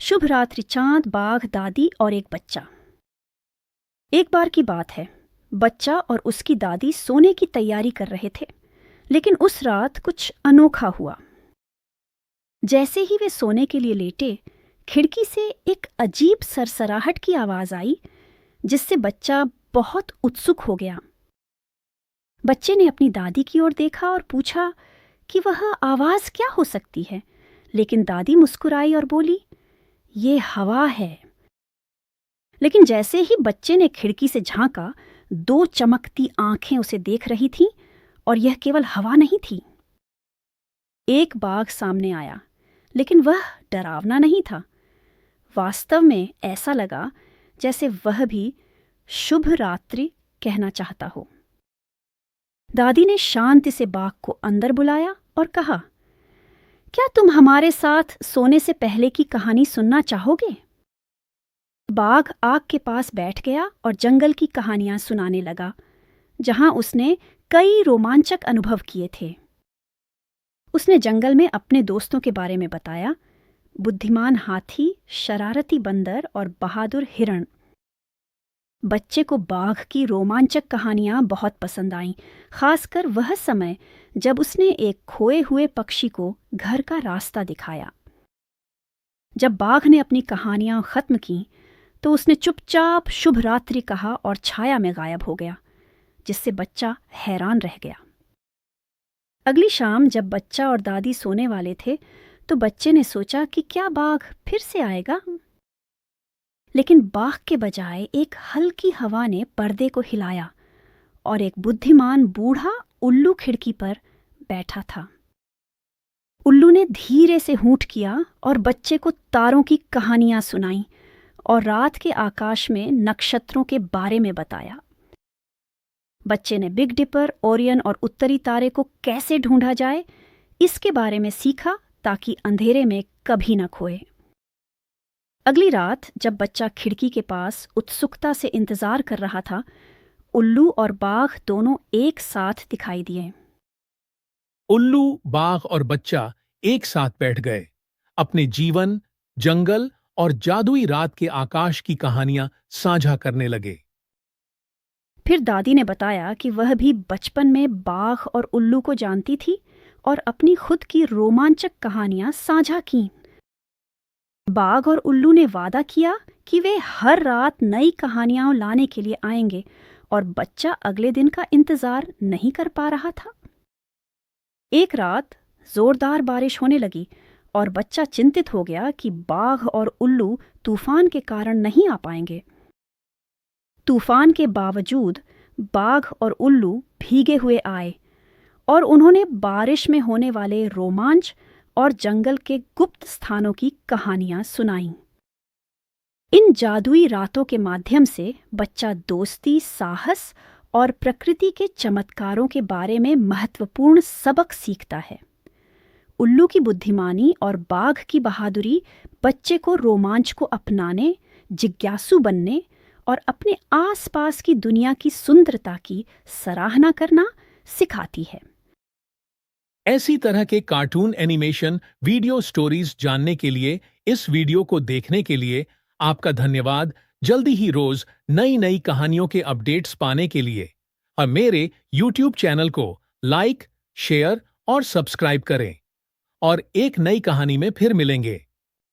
शुभ रात्रि चांद, बाघ, दादी और एक बच्चा। एक बार की बात है, बच्चा और उसकी दादी सोने की तैयारी कर रहे थे, लेकिन उस रात कुछ अनोखा हुआ। जैसे ही वे सोने के लिए लेटे, खिड़की से एक अजीब सरसराहट की आवाज आई, जिससे बच्चा बहुत उत्सुक हो गया। बच्चे ने अपनी दादी की ओर देखा और पूछा कि वह आवाज क्या हो सकती है, लेकिन दादी मुस्कुराई और बोली, ये हवा है। लेकिन जैसे ही बच्चे ने खिड़की से झांका, दो चमकती आंखें उसे देख रही थीं, और यह केवल हवा नहीं थी। एक बाघ सामने आया, लेकिन वह डरावना नहीं था। वास्तव में ऐसा लगा जैसे वह भी शुभ रात्रि कहना चाहता हो। दादी ने शांति से बाघ को अंदर बुलाया और कहा, क्या तुम हमारे साथ सोने से पहले की कहानी सुनना चाहोगे? बाघ आग के पास बैठ गया और जंगल की कहानियां सुनाने लगा, जहां उसने कई रोमांचक अनुभव किए थे। उसने जंगल में अपने दोस्तों के बारे में बताया, बुद्धिमान हाथी, शरारती बंदर और बहादुर हिरण। बच्चे को बाघ की रोमांचक कहानियां बहुत पसंद आईं, खासकर वह समय जब उसने एक खोए हुए पक्षी को घर का रास्ता दिखाया। जब बाघ ने अपनी कहानियां खत्म की, तो उसने चुपचाप शुभ रात्रि कहा और छाया में गायब हो गया, जिससे बच्चा हैरान रह गया। अगली शाम जब बच्चा और दादी सोने वाले थे, तो बच्चे ने सोचा कि क्या बाघ फिर से आएगा। लेकिन बाघ के बजाय एक हल्की हवा ने पर्दे को हिलाया और एक बुद्धिमान बूढ़ा उल्लू खिड़की पर बैठा था। उल्लू ने धीरे से हूंठ किया और बच्चे को तारों की कहानियां सुनाईं और रात के आकाश में नक्षत्रों के बारे में बताया। बच्चे ने बिग डिपर, ओरियन और उत्तरी तारे को कैसे ढूंढा जाए, इसके बारे में सीखा, ताकि अंधेरे में कभी न खोए। अगली रात जब बच्चा खिड़की के पास उत्सुकता से इंतजार कर रहा था, उल्लू और बाघ दोनों एक साथ दिखाई दिए। उल्लू, बाघ और बच्चा एक साथ बैठ गए, अपने जीवन, जंगल और जादुई रात के आकाश की कहानियां साझा करने लगे। फिर दादी ने बताया कि वह भी बचपन में बाघ और उल्लू को जानती थी और अपनी खुद की रोमांचक कहानियां साझा कीं। बाघ और उल्लू ने वादा किया कि वे हर रात नई कहानियां लाने के लिए आएंगे, और बच्चा अगले दिन का इंतजार नहीं कर पा रहा था। एक रात जोरदार बारिश होने लगी और बच्चा चिंतित हो गया कि बाघ और उल्लू तूफान के कारण नहीं आ पाएंगे। तूफान के बावजूद बाघ और उल्लू भीगे हुए आए और उन्होंने बारिश में होने वाले रोमांच और जंगल के गुप्त स्थानों की कहानियां सुनाईं। इन जादुई रातों के माध्यम से बच्चा दोस्ती, साहस और प्रकृति के चमत्कारों के बारे में महत्वपूर्ण सबक सीखता है। उल्लू की बुद्धिमानी और बाघ की बहादुरी बच्चे को रोमांच को अपनाने, जिज्ञासु बनने और अपने आसपास की दुनिया की सुंदरता की सराहना करना सिखाती है। ऐसी तरह के कार्टून, एनिमेशन, वीडियो स्टोरीज जानने के लिए, इस वीडियो को देखने के लिए आपका धन्यवाद। जल्दी ही रोज नई नई कहानियों के अपडेट्स पाने के लिए और मेरे YouTube चैनल को लाइक, शेयर और सब्सक्राइब करें। और एक नई कहानी में फिर मिलेंगे।